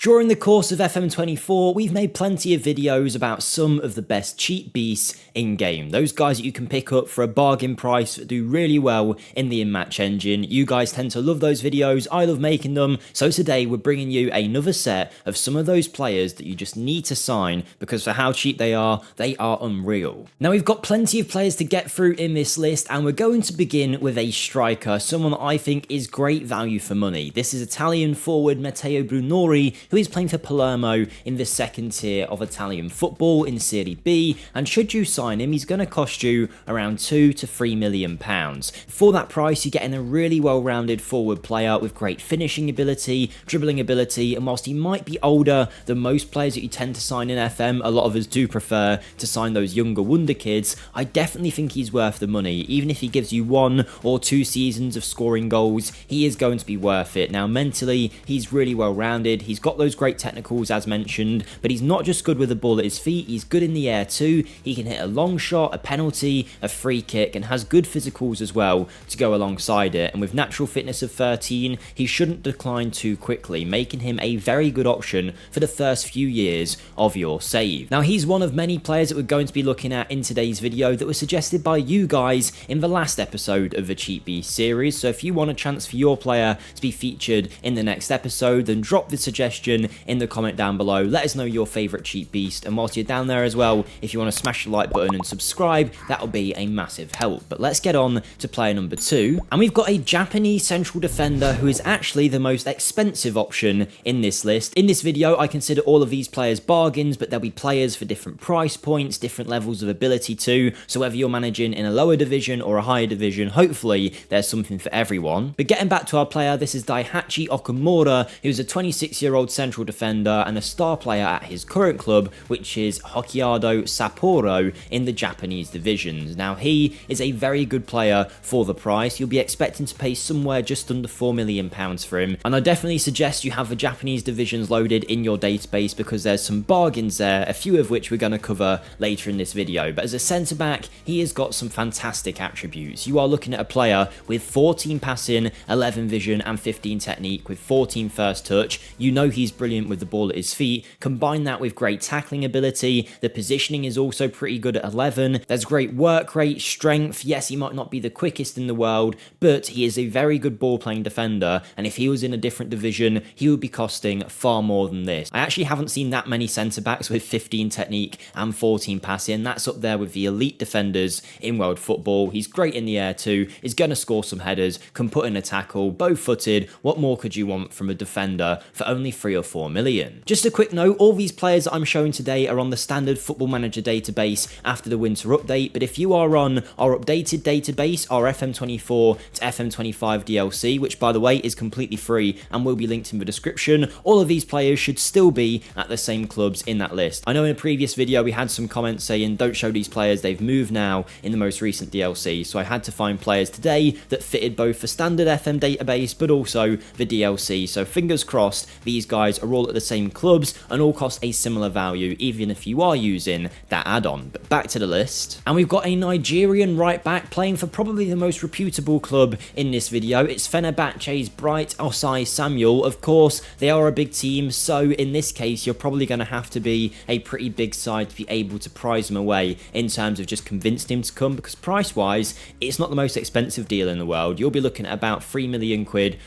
During the course of FM24, we've made plenty of videos about some of the best cheap beasts in-game. Those guys that you can pick up for a bargain price that do really well in the in-match engine. You guys tend to love those videos, I love making them, so today we're bringing you another set of some of those players that you just need to sign because for how cheap they are unreal. Now we've got plenty of players to get through in this list and we're going to begin with a striker, someone that I think is great value for money. This is Italian forward Matteo Brunori, who is playing for Palermo in the second tier of Italian football in Serie B, and should you sign him, he's going to cost you around £2 to £3 million. For that price, you're getting a really well-rounded forward player with great finishing ability, dribbling ability, and whilst he might be older than most players that you tend to sign in FM, a lot of us do prefer to sign those younger Wonderkids, I definitely think he's worth the money. Even if he gives you 1 or 2 seasons of scoring goals, he is going to be worth it. Now mentally, he's really well-rounded, he's got those great technicals as mentioned, but he's not just good with the ball at his feet, he's good in the air too. He can hit a long shot, a penalty, a free kick, and has good physicals as well to go alongside it, and with natural fitness of 13, he shouldn't decline too quickly, making him a very good option for the first few years of your save. Now he's one of many players that we're going to be looking at in today's video that were suggested by you guys in the last episode of the Cheap Beast series, so if you want a chance for your player to be featured in the next episode, then drop the suggestion in the comment down below. Let us know your favourite cheap beast, and whilst you're down there as well, if you want to smash the like button and subscribe, that'll be a massive help. But let's get on to player number 2, and we've got a Japanese central defender who is actually the most expensive option in this list. In this video, I consider all of these players bargains, but there'll be players for different price points, different levels of ability too, so whether you're managing in a lower division or a higher division, hopefully there's something for everyone. But getting back to our player, this is Daihachi Okamura, who's a 26-year-old central defender and a star player at his current club, which is Hokkaido Sapporo in the Japanese divisions. Now he is a very good player for the price. You'll be expecting to pay somewhere just under £4 million for him, and I definitely suggest you have the Japanese divisions loaded in your database because there's some bargains there, a few of which we're going to cover later in this video. But as a centre back, he has got some fantastic attributes. You are looking at a player with 14 passing, 11 vision and 15 technique with 14 first touch. You know he's brilliant with the ball at his feet. Combine that with great tackling ability. The positioning is also pretty good at 11. There's great work rate, strength. Yes, he might not be the quickest in the world, but he is a very good ball playing defender, and if he was in a different division, he would be costing far more than this. I actually haven't seen that many centre backs with 15 technique and 14 passing. That's up there with the elite defenders in world football. He's great in the air too, is going to score some headers, can put in a tackle, bow-footed. What more could you want from a defender for only 3 or 4 million? Just a quick note, all these players that I'm showing today are on the standard Football Manager database after the winter update, but if you are on our updated database, our FM24 to FM25 DLC, which by the way is completely free and will be linked in the description, all of these players should still be at the same clubs in that list. I know in a previous video we had some comments saying don't show these players, they've moved now in the most recent DLC, so I had to find players today that fitted both the standard FM database but also the DLC, so fingers crossed these guys are all at the same clubs and all cost a similar value even if you are using that add-on. But back to the list, and we've got a Nigerian right back playing for probably the most reputable club in this video. It's Fenerbahce's Bright Osai Samuel. Of course they are a big team, so in this case you're probably going to have to be a pretty big side to be able to prize him away in terms of just convincing him to come, because price wise it's not the most expensive deal in the world. You'll be looking at about £3 million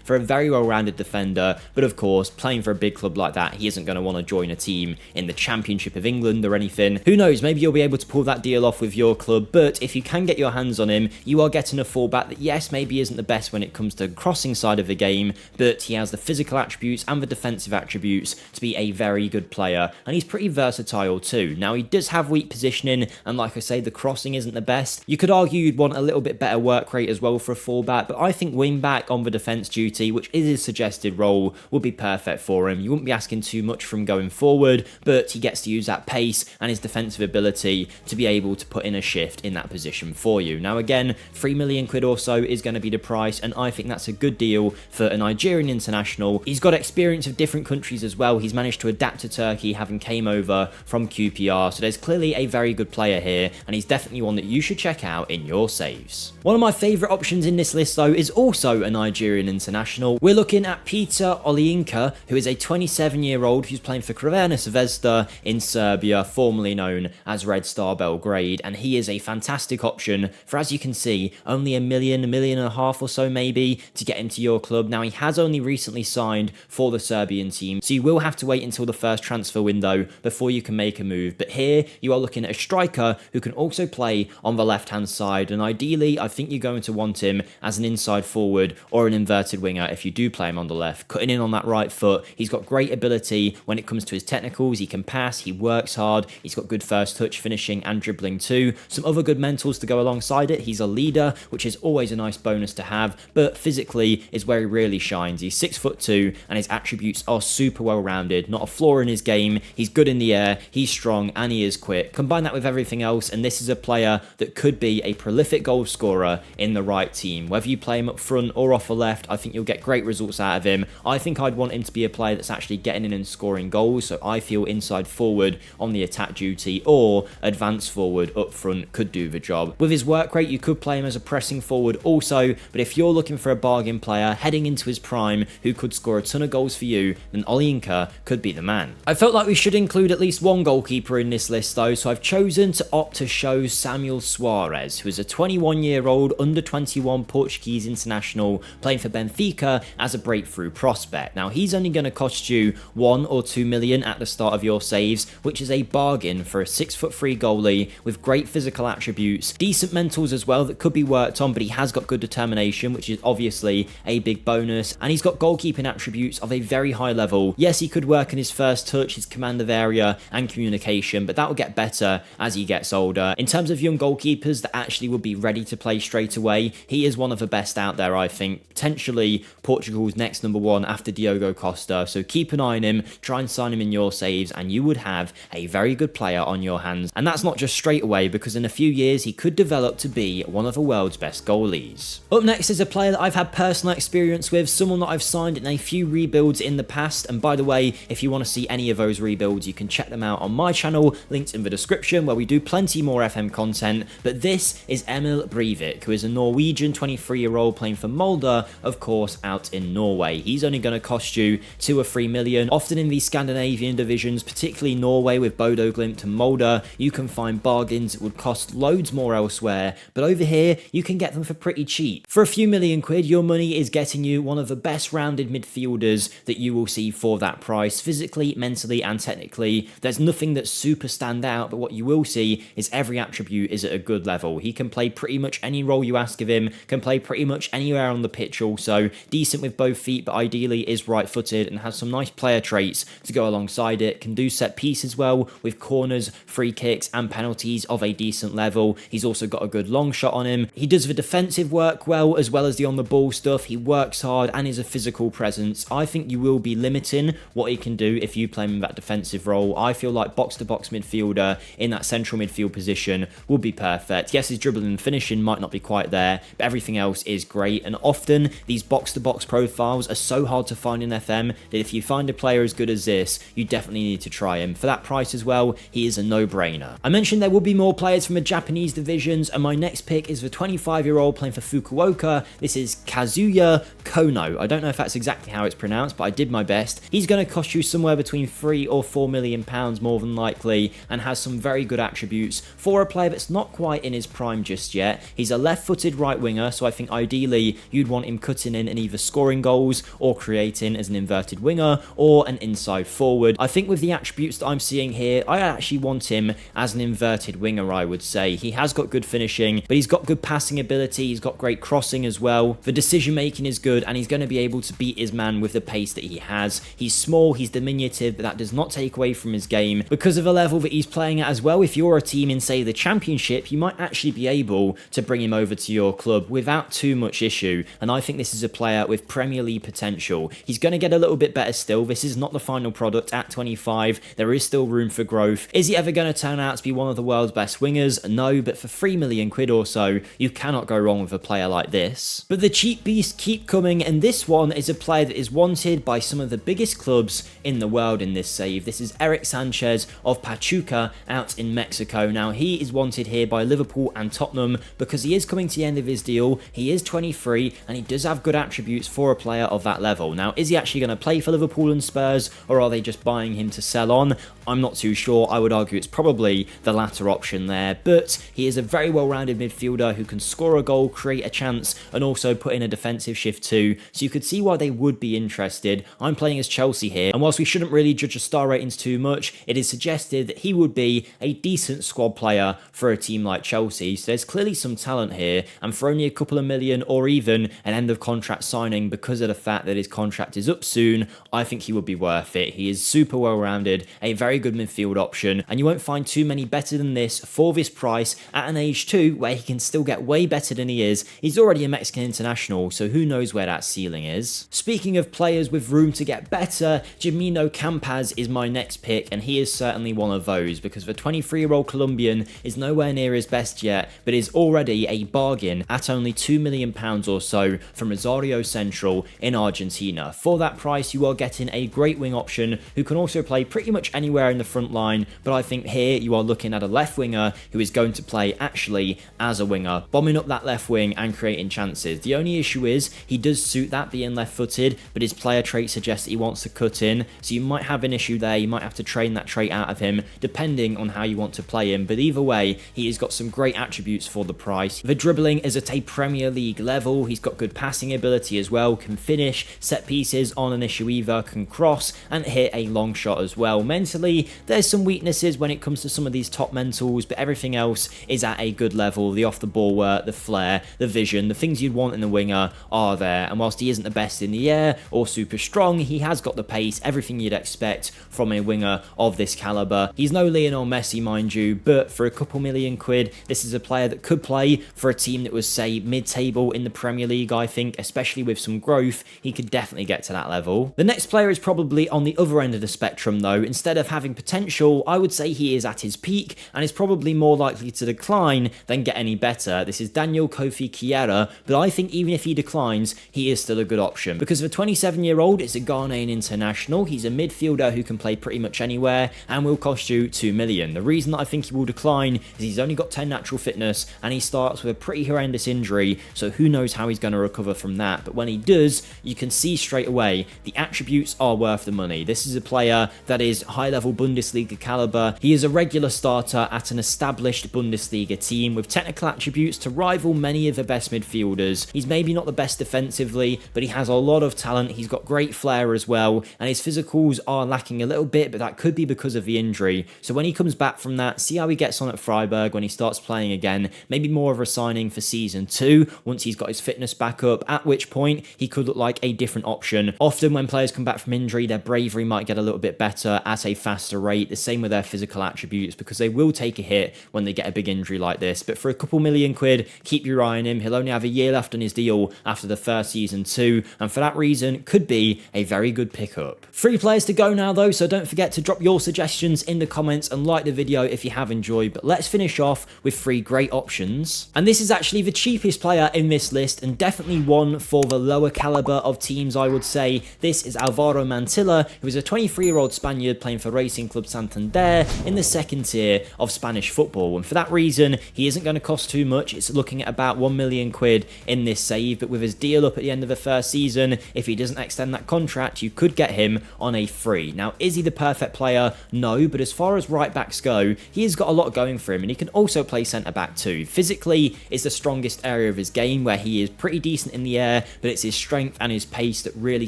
for a very well-rounded defender, but of course playing for a big club like that, he isn't going to want to join a team in the Championship of England or anything. Who knows, maybe you'll be able to pull that deal off with your club, but if you can get your hands on him, you are getting a fullback that yes, maybe isn't the best when it comes to crossing side of the game, but he has the physical attributes and the defensive attributes to be a very good player, and he's pretty versatile too. Now he does have weak positioning, and like I say, the crossing isn't the best. You could argue you'd want a little bit better work rate as well for a fullback, but I think wing back on the defence duty, which is his suggested role, would be perfect for him. You wouldn't be asking too much from going forward, but he gets to use that pace and his defensive ability to be able to put in a shift in that position for you. Now again, £3 million or so is going to be the price, and I think that's a good deal for a Nigerian international. He's got experience of different countries as well. He's managed to adapt to Turkey, having came over from QPR, so there's clearly a very good player here, and he's definitely one that you should check out in your saves. One of my favourite options in this list though is also a Nigerian international. We're looking at Peter Oliinka, who is a 27-year-old who's playing for Crvena Zvezda in Serbia, formerly known as Red Star Belgrade, and he is a fantastic option for, as you can see, only a million and a half or so maybe to get into your club. Now, he has only recently signed for the Serbian team, so you will have to wait until the first transfer window before you can make a move. But here you are looking at a striker who can also play on the left-hand side, and ideally I think you're going to want him as an inside forward or an inverted winger if you do play him on the left, cutting in on that right foot. He's got great ability when it comes to his technicals. He can pass, he works hard, he's got good first touch, finishing and dribbling too. Some other good mentals to go alongside it. He's a leader, which is always a nice bonus to have, but physically is where he really shines. He's 6'2", and his attributes are super well rounded. Not a flaw in his game. He's good in the air, he's strong, and he is quick. Combine that with everything else, and this is a player that could be a prolific goal scorer in the right team. Whether you play him up front or off the left, I think you'll get great results out of him. I think I'd want him to be a player that's actually getting in and scoring goals, so I feel inside forward on the attack duty or advanced forward up front could do the job. With his work rate, you could play him as a pressing forward also, but if you're looking for a bargain player heading into his prime who could score a ton of goals for you, then Olinka could be the man. I felt like we should include at least one goalkeeper in this list though, so I've chosen to opt to show Samuel Suarez, who is a 21-year-old under-21 Portuguese international playing for Benfica as a breakthrough prospect. Now, he's only going to cost you 1 or 2 million at the start of your saves, which is a bargain for a 6'3" goalie with great physical attributes, decent mentals as well that could be worked on, but he has got good determination, which is obviously a big bonus, and he's got goalkeeping attributes of a very high level. Yes, he could work in his first touch, his command of area and communication, but that will get better as he gets older. In terms of young goalkeepers that actually would be ready to play straight away, he is one of the best out there, I think. Potentially Portugal's next number one after Diogo Costa, so keep an eye on him, try and sign him in your saves, and you would have a very good player on your hands. And that's not just straight away, because in a few years he could develop to be one of the world's best goalies. Up next is a player that I've had personal experience with, someone that I've signed in a few rebuilds in the past, and by the way, if you want to see any of those rebuilds, you can check them out on my channel, linked in the description, where we do plenty more FM content. But this is Emil Breivik, who is a Norwegian 23-year-old playing for Molde, of course, out in Norway. He's only going to cost you 2 or 3 million. Often in these Scandinavian divisions, particularly Norway with Bodo Glimt and Molde, you can find bargains that would cost loads more elsewhere, but over here you can get them for pretty cheap. For a few million quid, your money is getting you one of the best rounded midfielders that you will see for that price. Physically, mentally and technically, there's nothing that's super stand out, but what you will see is every attribute is at a good level. He can play pretty much any role you ask of him, can play pretty much anywhere on the pitch also, decent with both feet, but ideally is right-footed and has some nice player traits to go alongside it, can do set pieces well with corners, free kicks and penalties of a decent level. He's also got a good long shot on him. He does the defensive work well as well as the on-the-ball stuff. He works hard and is a physical presence. I think you will be limiting what he can do if you play him in that defensive role. I feel like box-to-box midfielder in that central midfield position would be perfect. Yes, his dribbling and finishing might not be quite there, but everything else is great, and often these box-to-box profiles are so hard to find in FM that if you find a player as good as this, you definitely need to try him. For that price as well, he is a no-brainer. I mentioned there will be more players from the Japanese divisions, and my next pick is the 25-year-old playing for Fukuoka. This is Kazuya Kono. I don't know if that's exactly how it's pronounced, but I did my best. He's going to cost you somewhere between 3 or 4 million pounds more than likely, and has some very good attributes for a player that's not quite in his prime just yet. He's a left-footed right winger, so I think ideally you'd want him cutting in and either scoring goals or creating as an inverted winger or an inside forward. I think with the attributes that I'm seeing here, I actually want him as an inverted winger, I would say. He has got good finishing, but he's got good passing ability, he's got great crossing as well. The decision making is good, and he's going to be able to beat his man with the pace that he has. He's small, he's diminutive, but that does not take away from his game. Because of the level that he's playing at as well, if you're a team in, say, the Championship, you might actually be able to bring him over to your club without too much issue, and I think this is a player with Premier League potential. He's going to get a little bit better still. This is not the final product at 25. There is still room for growth. Is he ever going to turn out to be one of the world's best wingers? No, but for 3 million quid or so, you cannot go wrong with a player like this. But the cheap beasts keep coming, and this one is a player that is wanted by some of the biggest clubs in the world in this save. This is Eric Sanchez of Pachuca out in Mexico. Now, he is wanted here by Liverpool and Tottenham because he is coming to the end of his deal. He is 23 and he does have good attributes for a player of that level. Now, is he actually going to play for for Liverpool and Spurs, or are they just buying him to sell on? I'm not too sure. I would argue it's probably the latter option there, but he is a very well-rounded midfielder who can score a goal, create a chance, and also put in a defensive shift too, so you could see why they would be interested. I'm playing as Chelsea here, and whilst we shouldn't really judge a star ratings too much, it is suggested that he would be a decent squad player for a team like Chelsea, so there's clearly some talent here, and for only a couple of million or even an end of contract signing because of the fact that his contract is up soon, I think he would be worth it. He is super well-rounded, a very good midfield option, and you won't find too many better than this for this price at an age too where he can still get way better than he is. He's already a Mexican international, so who knows where that ceiling is. Speaking of players with room to get better, Jimeno Campas is my next pick, and he is certainly one of those because the 23-year-old Colombian is nowhere near his best yet, but is already a bargain at only £2 million or so from Rosario Central in Argentina. For that price, you are getting a great wing option who can also play pretty much anywhere in the front line, but I think here you are looking at a left winger who is going to play actually as a winger, bombing up that left wing and creating chances. The only issue is he does suit that being left-footed, but his player trait suggests that he wants to cut in, so you might have an issue there. You might have to train that trait out of him depending on how you want to play him, but either way, he has got some great attributes for the price. The dribbling is at a Premier League level. He's got good passing ability as well, can finish set pieces on an issue either, can cross and hit a long shot as well. Mentally, there's some weaknesses when it comes to some of these top mentals, but everything else is at a good level. The off the ball work, the flair, the vision, the things you'd want in the winger are there, and whilst he isn't the best in the air or super strong, he has got the pace, everything you'd expect from a winger of this caliber. He's no Lionel Messi, mind you, but for a couple million quid, this is a player that could play for a team that was, say, mid-table in the Premier League. I think, especially with some growth, he could definitely get to that level. The next player is probably on the other end of the spectrum though. Instead of having potential, I would say he is at his peak and is probably more likely to decline than get any better. This is Daniel Kofi Kiera, but I think even if he declines, he is still a good option because the 27-year-old is a Ghanaian international. He's a midfielder who can play pretty much anywhere and will cost you 2 million. The reason that I think he will decline is he's only got 10 natural fitness and he starts with a pretty horrendous injury, so who knows how he's going to recover from that, but when he does, you can see straight away the attributes are worth the money. This is a player that is high-level Bundesliga caliber. He is a regular starter at an established Bundesliga team with technical attributes to rival many of the best midfielders. He's maybe not the best defensively, but he has a lot of talent. He's got great flair as well, and his physicals are lacking a little bit, but that could be because of the injury. So when he comes back from that, see how he gets on at Freiburg when he starts playing again. Maybe more of a signing for season 2 once he's got his fitness back up, at which point he could look like a different option. Often when players come back from injury, their bravery might get a little bit better at a faster rate, the same with their physical attributes, because they will take a hit when they get a big injury like this. But for a couple million quid, keep your eye on him. He'll only have a year left on his deal after the first season too, and for that reason could be a very good pickup. 3 players to go now though, so don't forget to drop your suggestions in the comments and like the video if you have enjoyed. But let's finish off with 3 great options, and this is actually the cheapest player in this list and definitely one for the lower caliber of teams, I would say. This is Alvaro Mantilla, who is a 23-year-old Spaniard playing for Racing Club Santander in the second tier of Spanish football, and for that reason he isn't going to cost too much. It's looking at about 1 million quid in this save, but with his deal up at the end of the first season, if he doesn't extend that contract, you could get him on a free. Now, is he the perfect player? No, but as far as right backs go, he has got a lot going for him, and he can also play centre back too. Physically is the strongest area of his game, where he is pretty decent in the air, but it's his strength and his pace that really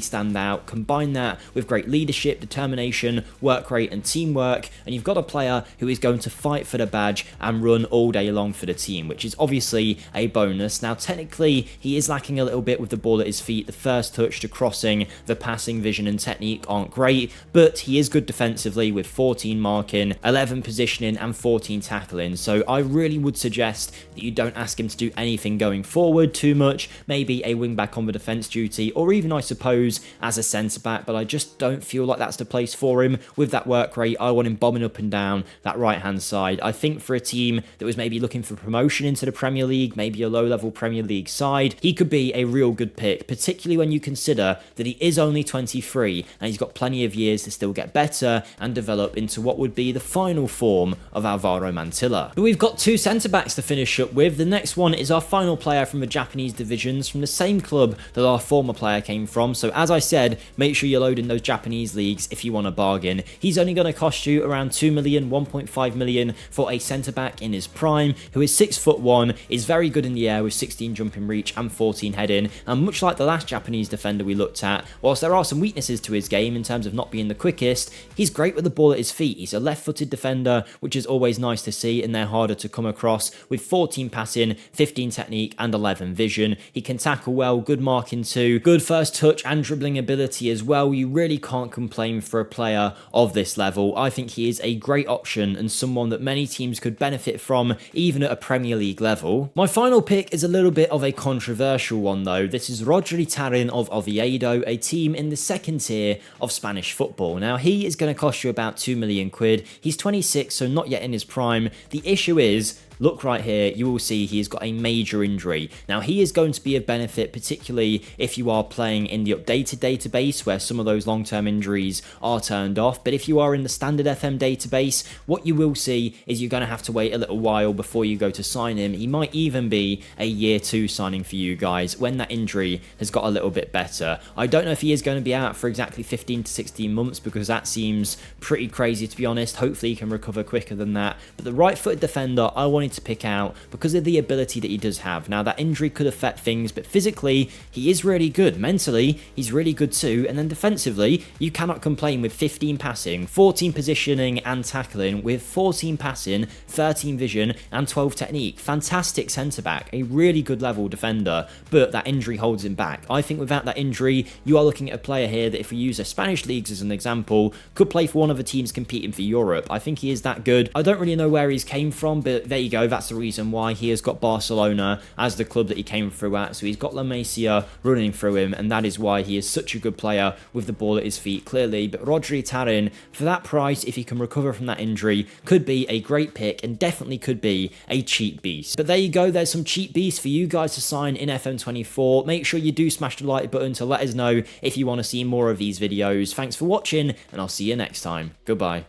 stand out. Combine that with great leadership, determination, work rate and teamwork, and you've got a player who is going to fight for the badge and run all day long for the team, which is obviously a bonus. Now, technically, he is lacking a little bit with the ball at his feet. The first touch to crossing, the passing, vision and technique aren't great, but he is good defensively with 14 marking, 11 positioning and 14 tackling. So I really would suggest that you don't ask him to do anything going forward too much, maybe a wing back on the defence duty, or even I suppose as a centre back, but I just don't feel like that's the place for him. With that work rate, I want him bombing up and down that right hand side. I think for a team that was maybe looking for promotion into the Premier League, maybe a low level Premier League side, he could be a real good pick, particularly when you consider that he is only 23 and he's got plenty of years to still get better and develop into what would be the final form of Alvaro Mantilla. But we've got 2 centre backs to finish up with. The next one is our final player from the Japanese divisions, from the same club that our former player came from. So as I said, make sure you're loading those Japanese leagues if you want a bargain. He's only going to cost you around 2 million, 1.5 million for a centre-back in his prime, who is 6'1", is very good in the air with 16 jumping reach and 14 heading, and much like the last Japanese defender we looked at, whilst there are some weaknesses to his game in terms of not being the quickest, he's great with the ball at his feet. He's a left-footed defender, which is always nice to see, and they're harder to come across, with 14 passing, 15 technique and 11 vision. He can tackle well, good marking too, good first touch and dribbling ability as well. You really can't complain for a player of this level. I think he is a great option and someone that many teams could benefit from, even at a Premier League level. My final pick is a little bit of a controversial one though. This is Rodri of Oviedo, a team in the second tier of Spanish football. Now he is going to cost you about 2 million quid. He's 26, so not yet in his prime. The issue is, look right here, you will see he has got a major injury. Now he is going to be of benefit, particularly if you are playing in the updated database where some of those long-term injuries are turned off. But if you are in the standard FM database, what you will see is you're going to have to wait a little while before you go to sign him. He might even be a year 2 signing for you guys when that injury has got a little bit better. I don't know if he is going to be out for exactly 15 to 16 months because that seems pretty crazy, to be honest. Hopefully he can recover quicker than that. But the right-footed defender I wanted to pick out because of the ability that he does have. Now that injury could affect things, but physically he is really good. Mentally he's really good too, and then defensively you cannot complain with 15 passing, 14 positioning and tackling, with 14 passing, 13 vision and 12 technique. Fantastic centre back, a really good level defender, but that injury holds him back. I think without that injury you are looking at a player here that, if we use the Spanish leagues as an example, could play for one of the teams competing for Europe. I think he is that good. I don't really know where he's came from, but there you go. That's the reason why he has got Barcelona as the club that he came through at. So he's got La Masia running through him, and that is why he is such a good player with the ball at his feet, clearly. But Rodri, for that price, if he can recover from that injury, could be a great pick and definitely could be a cheap beast. But there you go. There's some cheap beasts for you guys to sign in FM24. Make sure you do smash the like button to let us know if you want to see more of these videos. Thanks for watching, and I'll see you next time. Goodbye.